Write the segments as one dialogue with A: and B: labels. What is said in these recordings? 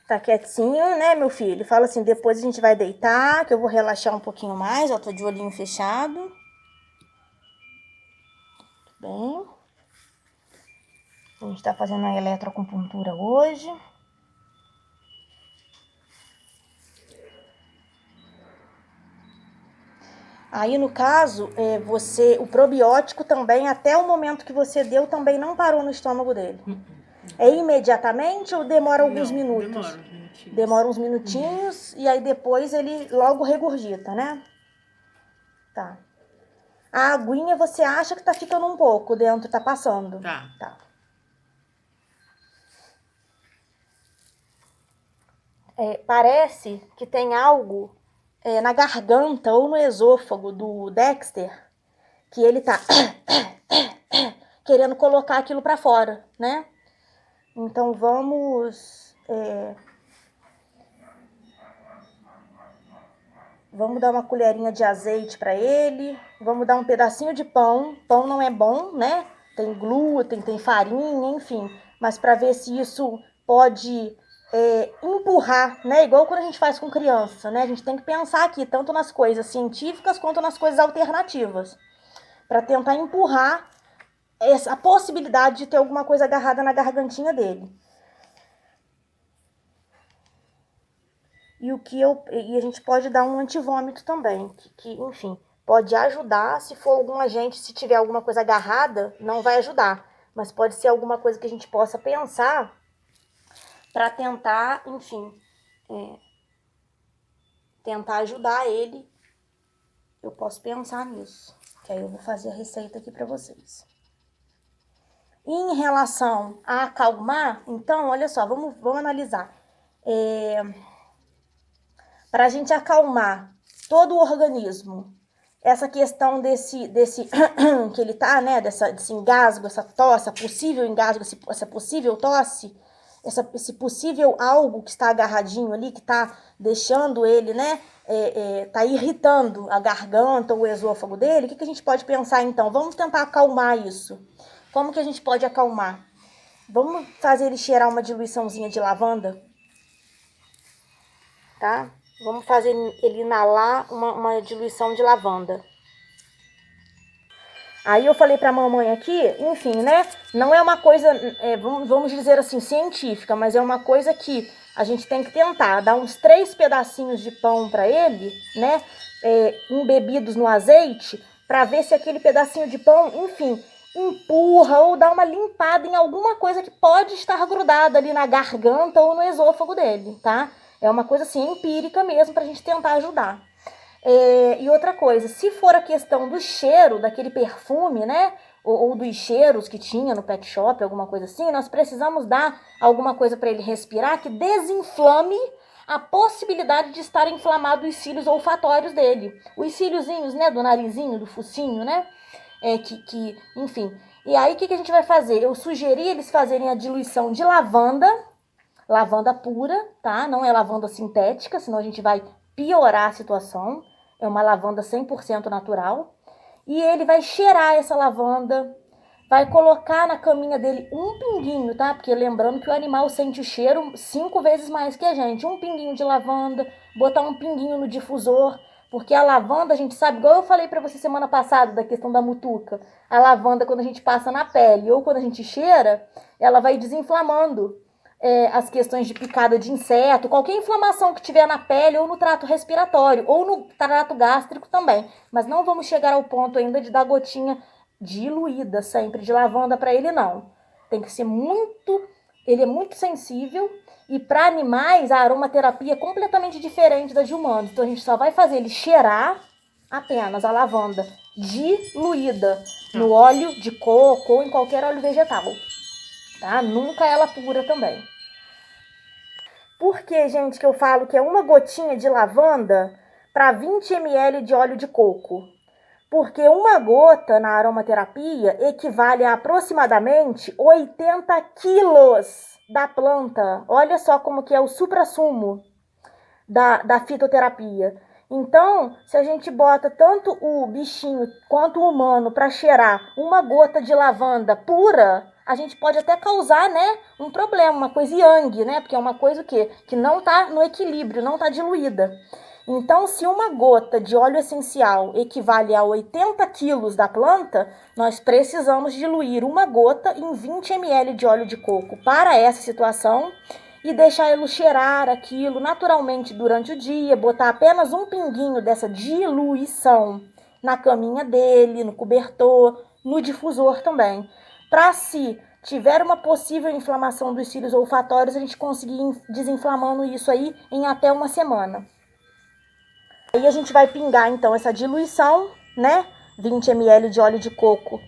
A: Tá quietinho, né, meu filho? Fala assim, depois a gente vai deitar, que eu vou relaxar um pouquinho mais. Ó, tô de olhinho fechado. Bem. A gente tá fazendo a eletroacupuntura hoje. Aí, no caso, o probiótico também, até o momento que você deu, também não parou no estômago dele. É imediatamente ou demora alguns minutos? Demora uns minutinhos e aí depois ele logo regurgita, né? Tá. A aguinha você acha que tá ficando um pouco dentro, tá passando? Tá. Parece que tem algo na garganta ou no esôfago do Dexter que ele tá querendo colocar aquilo pra fora, né? Então vamos dar uma colherinha de azeite para ele, vamos dar um pedacinho de pão. Pão não é bom, né? Tem glúten, tem farinha, enfim. Mas para ver se isso pode empurrar, né? Igual quando a gente faz com criança, né? A gente tem que pensar aqui tanto nas coisas científicas quanto nas coisas alternativas, para tentar empurrar a possibilidade de ter alguma coisa agarrada na gargantinha dele. E a gente pode dar um antivômito também, que enfim, pode ajudar. Se for algum agente, se tiver alguma coisa agarrada, não vai ajudar. Mas pode ser alguma coisa que a gente possa pensar para tentar, enfim, tentar ajudar ele. Eu posso pensar nisso, que aí eu vou fazer a receita aqui para vocês. E em relação a acalmar, então, olha só, vamos analisar. Para a gente acalmar todo o organismo, essa questão desse que ele tá, né, desse engasgo, essa tosse, possível engasgo, essa possível tosse, esse possível algo que está agarradinho ali, que está deixando ele, né, tá irritando a garganta ou o esôfago dele. O que a gente pode pensar então? Vamos tentar acalmar isso. Como que a gente pode acalmar? Vamos fazer ele cheirar uma diluiçãozinha de lavanda, tá? Vamos fazer ele inalar uma diluição de lavanda. Aí eu falei pra mamãe aqui, enfim, né? Não é uma coisa, vamos dizer assim, científica, mas é uma coisa que a gente tem que tentar dar uns 3 pedacinhos de pão pra ele, né? Embebidos no azeite, pra ver se aquele pedacinho de pão, enfim, empurra ou dá uma limpada em alguma coisa que pode estar grudada ali na garganta ou no esôfago dele, tá? É uma coisa assim, empírica mesmo, pra gente tentar ajudar. E outra coisa, se for a questão do cheiro, daquele perfume, né? Ou dos cheiros que tinha no pet shop, alguma coisa assim, nós precisamos dar alguma coisa para ele respirar que desinflame a possibilidade de estar inflamado os cílios olfatórios dele. Os cíliozinhos, né? Do narizinho, do focinho, né? Enfim. E aí, o que a gente vai fazer? Eu sugeri eles fazerem a diluição de lavanda pura, tá? Não é lavanda sintética, senão a gente vai piorar a situação. É uma lavanda 100% natural. E ele vai cheirar essa lavanda, vai colocar na caminha dele um pinguinho, tá? Porque lembrando que o animal sente o cheiro 5 vezes mais que a gente. Um pinguinho de lavanda, botar um pinguinho no difusor, porque a lavanda, a gente sabe, igual eu falei pra você semana passada da questão da mutuca, a lavanda quando a gente passa na pele ou quando a gente cheira, ela vai desinflamando as questões de picada de inseto, qualquer inflamação que tiver na pele ou no trato respiratório, ou no trato gástrico também. Mas não vamos chegar ao ponto ainda de dar gotinha diluída sempre de lavanda para ele, não. Tem que ser ele é muito sensível, e para animais a aromaterapia é completamente diferente da de humanos. Então a gente só vai fazer ele cheirar apenas a lavanda diluída no óleo de coco ou em qualquer óleo vegetal. Tá? Nunca ela pura também. Por que, gente, que eu falo que é uma gotinha de lavanda para 20 ml de óleo de coco? Porque uma gota na aromaterapia equivale a aproximadamente 80 quilos da planta. Olha só como que é o suprassumo da fitoterapia. Então, se a gente bota tanto o bichinho quanto o humano para cheirar uma gota de lavanda pura, a gente pode até causar, né, um problema, uma coisa yang, né, porque é uma coisa o quê? Que não está no equilíbrio, não está diluída. Então, se uma gota de óleo essencial equivale a 80 quilos da planta, nós precisamos diluir uma gota em 20 ml de óleo de coco para essa situação e deixar ele cheirar aquilo naturalmente durante o dia, botar apenas um pinguinho dessa diluição na caminha dele, no cobertor, no difusor também. Para se tiver uma possível inflamação dos cílios olfatórios, a gente conseguir desinflamando isso aí em até uma semana. Aí a gente vai pingar então essa diluição, né? 20 ml de óleo de coco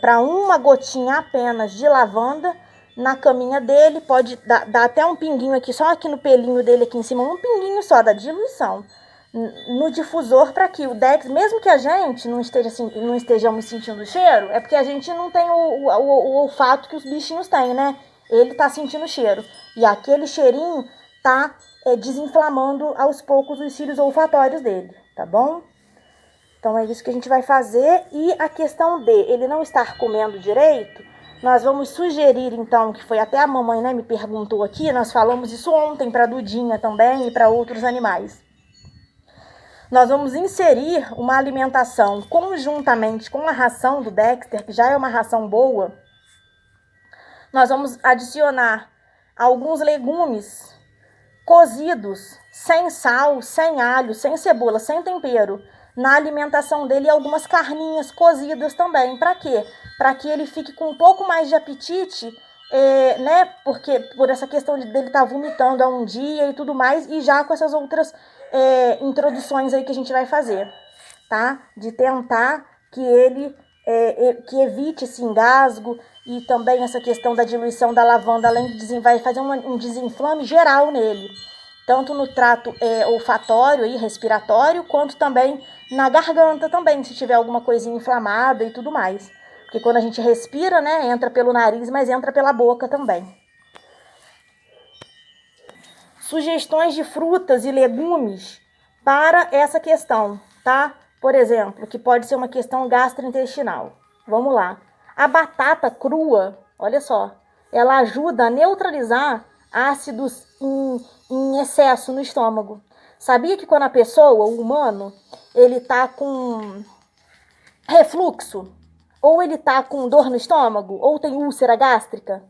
A: para uma gotinha apenas de lavanda na caminha dele. Pode dar até um pinguinho aqui, só aqui no pelinho dele aqui em cima, um pinguinho só da diluição no difusor, para que o Dex, mesmo que a gente não estejamos sentindo o cheiro, é porque a gente não tem o olfato que os bichinhos têm, né? Ele tá sentindo o cheiro. E aquele cheirinho tá desinflamando aos poucos os cílios olfatórios dele, tá bom? Então é isso que a gente vai fazer. E a questão de ele não estar comendo direito, nós vamos sugerir então, que foi até a mamãe, né, me perguntou aqui, nós falamos isso ontem para a Dudinha também e para outros animais. Nós vamos inserir uma alimentação conjuntamente com a ração do Dexter, que já é uma ração boa. Nós vamos adicionar alguns legumes cozidos, sem sal, sem alho, sem cebola, sem tempero, na alimentação dele, e algumas carninhas cozidas também. Para quê? Para que ele fique com um pouco mais de apetite, né? Porque por essa questão dele estar vomitando há um dia e tudo mais, e já com essas outras introduções aí que a gente vai fazer, tá? De tentar que ele que evite esse engasgo, e também essa questão da diluição da lavanda, além de vai fazer um desinflame geral nele, tanto no trato olfatório e respiratório, quanto também na garganta também, se tiver alguma coisinha inflamada e tudo mais. Porque quando a gente respira, né, entra pelo nariz, mas entra pela boca também. Sugestões de frutas e legumes para essa questão, tá? Por exemplo, que pode ser uma questão gastrointestinal. Vamos lá. A batata crua, olha só, ela ajuda a neutralizar ácidos em excesso no estômago. Sabia que quando a pessoa, o humano, ele tá com refluxo, ou ele tá com dor no estômago, ou tem úlcera gástrica,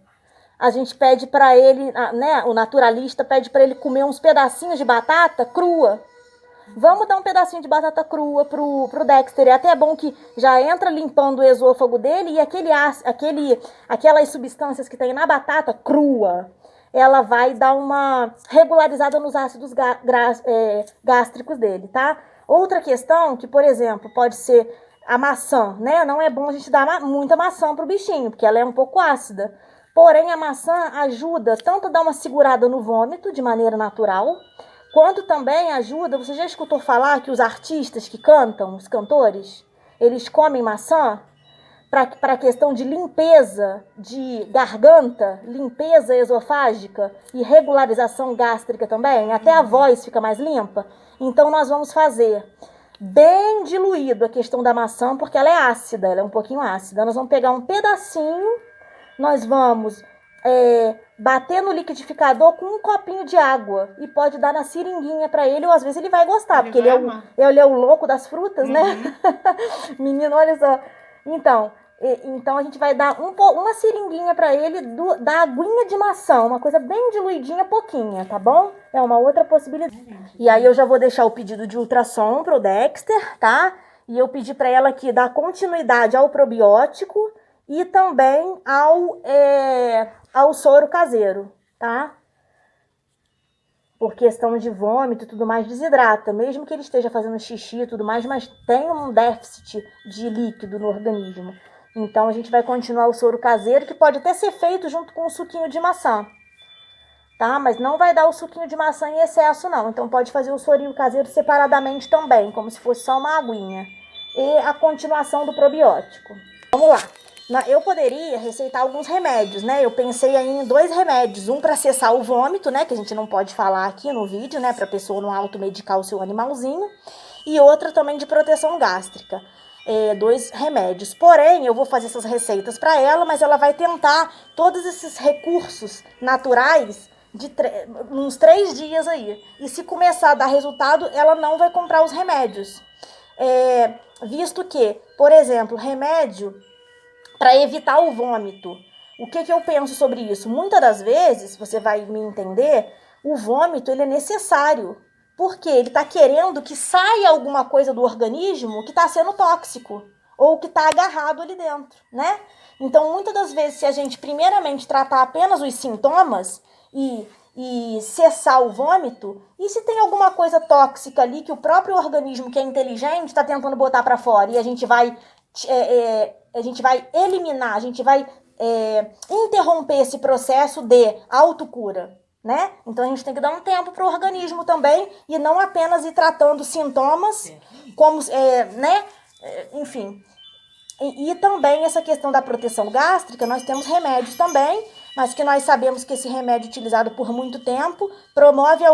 A: a gente pede para ele, né, o naturalista pede para ele comer uns pedacinhos de batata crua. Vamos dar um pedacinho de batata crua pro Dexter. É até bom que já entra limpando o esôfago dele, e aquelas substâncias que tem na batata crua, ela vai dar uma regularizada nos ácidos gástricos dele, tá? Outra questão que, por exemplo, pode ser a maçã, né? Não é bom a gente dar muita maçã pro bichinho, porque ela é um pouco ácida. Porém, a maçã ajuda tanto a dar uma segurada no vômito de maneira natural, quanto também ajuda, você já escutou falar que os artistas que cantam, os cantores, eles comem maçã para a questão de limpeza de garganta, limpeza esofágica e regularização gástrica também, até a voz fica mais limpa. Então nós vamos fazer bem diluído a questão da maçã, porque ela é ácida, ela é um pouquinho ácida. Nós vamos pegar um pedacinho, nós vamos bater no liquidificador com um copinho de água, e pode dar na seringuinha para ele, ou às vezes ele vai gostar, porque ele é o louco das frutas, né? Menino, olha só. Então a gente vai dar uma seringuinha para ele da aguinha de maçã, uma coisa bem diluidinha, pouquinha, tá bom? É uma outra possibilidade. E aí eu já vou deixar o pedido de ultrassom pro Dexter, tá? E eu pedi para ela aqui dar continuidade ao probiótico e também ao soro caseiro, tá? Por questão de vômito e tudo mais, desidrata, mesmo que ele esteja fazendo xixi e tudo mais, mas tem um déficit de líquido no organismo. Então a gente vai continuar o soro caseiro, que pode até ser feito junto com o suquinho de maçã, tá? Mas não vai dar o suquinho de maçã em excesso, não. Então pode fazer o sorinho caseiro separadamente também, como se fosse só uma aguinha. E a continuação do probiótico. Vamos lá. Eu poderia receitar alguns remédios, né? Eu pensei aí em 2 remédios. Um para cessar o vômito, né? Que a gente não pode falar aqui no vídeo, né? Para a pessoa não automedicar o seu animalzinho. E outra também de proteção gástrica. 2 remédios. Porém, eu vou fazer essas receitas para ela, mas ela vai tentar todos esses recursos naturais uns 3 dias aí. E se começar a dar resultado, ela não vai comprar os remédios. Visto que, por exemplo, remédio para evitar o vômito. O que eu penso sobre isso? Muitas das vezes, você vai me entender, o vômito ele é necessário. Porque ele está querendo que saia alguma coisa do organismo que está sendo tóxico ou que está agarrado ali dentro, né? Então, muitas das vezes, se a gente primeiramente tratar apenas os sintomas e cessar o vômito, e se tem alguma coisa tóxica ali que o próprio organismo, que é inteligente, está tentando botar para fora e a gente vai eliminar, a gente vai interromper esse processo de autocura. Né? Então a gente tem que dar um tempo para o organismo também e não apenas ir tratando sintomas, como, né? Enfim. E também essa questão da proteção gástrica, nós temos remédios também, mas que nós sabemos que esse remédio utilizado por muito tempo promove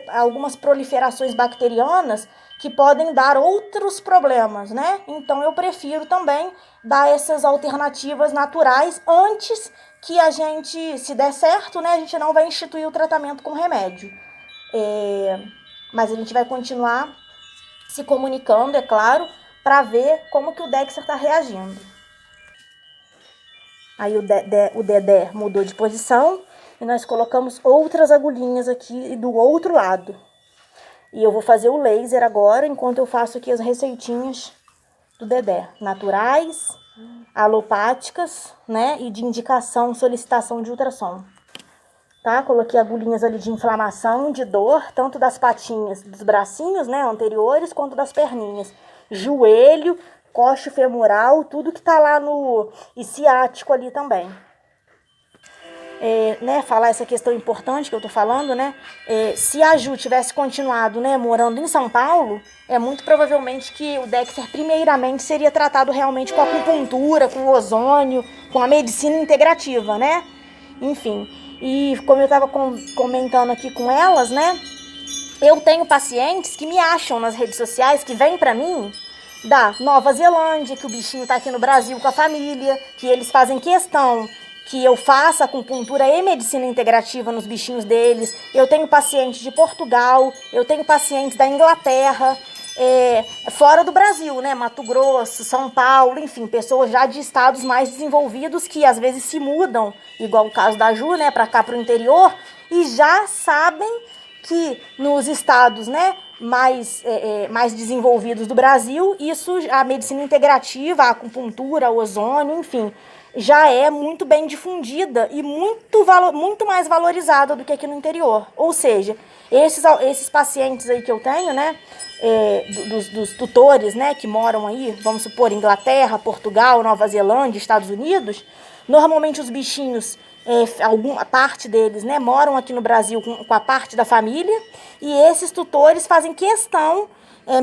A: algumas proliferações bacterianas que podem dar outros problemas, né? Então eu prefiro também dar essas alternativas naturais antes que a gente, se der certo, né, a gente não vai instituir o tratamento com remédio. Mas a gente vai continuar se comunicando, é claro, para ver como que o Dexter está reagindo. Aí o Dedé mudou de posição e nós colocamos outras agulhinhas aqui do outro lado. E eu vou fazer o laser agora, enquanto eu faço aqui as receitinhas do Dedé. Naturais, alopáticas, né? E de indicação, solicitação de ultrassom. Tá? Coloquei agulhinhas ali de inflamação, de dor, tanto das patinhas, dos bracinhos, né, anteriores, quanto das perninhas. Joelho, coxo femoral, tudo que tá lá no ciático ali também. Né, falar essa questão importante que eu tô falando, né? Se a Ju tivesse continuado, né, morando em São Paulo, muito provavelmente que o Dexter primeiramente seria tratado realmente com acupuntura, com ozônio, com a medicina integrativa, né? Enfim, e como eu estava comentando aqui com elas, né? Eu tenho pacientes que me acham nas redes sociais, que vêm para mim da Nova Zelândia, que o bichinho tá aqui no Brasil com a família, que eles fazem questão que eu faça acupuntura e medicina integrativa nos bichinhos deles. Eu tenho pacientes de Portugal, eu tenho pacientes da Inglaterra, fora do Brasil, né? Mato Grosso, São Paulo, enfim, pessoas já de estados mais desenvolvidos que às vezes se mudam, igual o caso da Ju, né, para cá, para o interior, e já sabem que nos estados, né, mais desenvolvidos do Brasil, a medicina integrativa, a acupuntura, o ozônio, enfim, já é muito bem difundida e muito mais valorizada do que aqui no interior. Ou seja, esses pacientes aí que eu tenho, né, dos tutores, né, que moram aí, vamos supor, Inglaterra, Portugal, Nova Zelândia, Estados Unidos, normalmente os bichinhos, alguma parte deles, né, moram aqui no Brasil com a parte da família, e esses tutores fazem questão,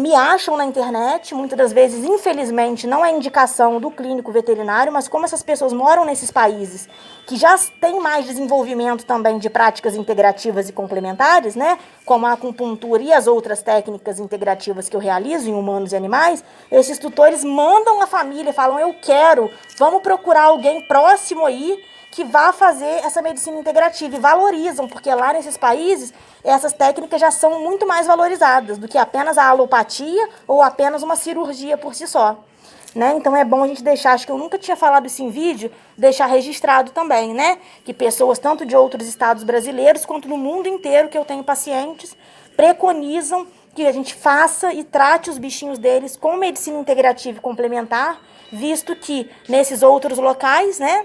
A: me acham na internet, muitas das vezes, infelizmente, não é indicação do clínico veterinário, mas como essas pessoas moram nesses países que já têm mais desenvolvimento também de práticas integrativas e complementares, né, como a acupuntura e as outras técnicas integrativas que eu realizo em humanos e animais, esses tutores mandam a família, falam, eu quero, vamos procurar alguém próximo aí que vá fazer essa medicina integrativa, e valorizam, porque lá nesses países essas técnicas já são muito mais valorizadas do que apenas a alopatia ou apenas uma cirurgia por si só, né? Então é bom a gente deixar, acho que eu nunca tinha falado isso em vídeo, deixar registrado também, né? Que pessoas tanto de outros estados brasileiros quanto no mundo inteiro que eu tenho pacientes preconizam que a gente faça e trate os bichinhos deles com medicina integrativa e complementar, visto que nesses outros locais, né,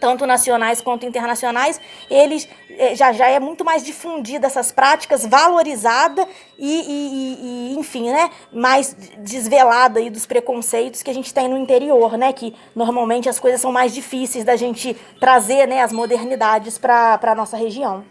A: tanto nacionais quanto internacionais, eles já é muito mais difundida essas práticas, valorizada e enfim, né, mais desvelada aí dos preconceitos que a gente tem no interior, né, que normalmente as coisas são mais difíceis da gente trazer, né, as modernidades para a nossa região.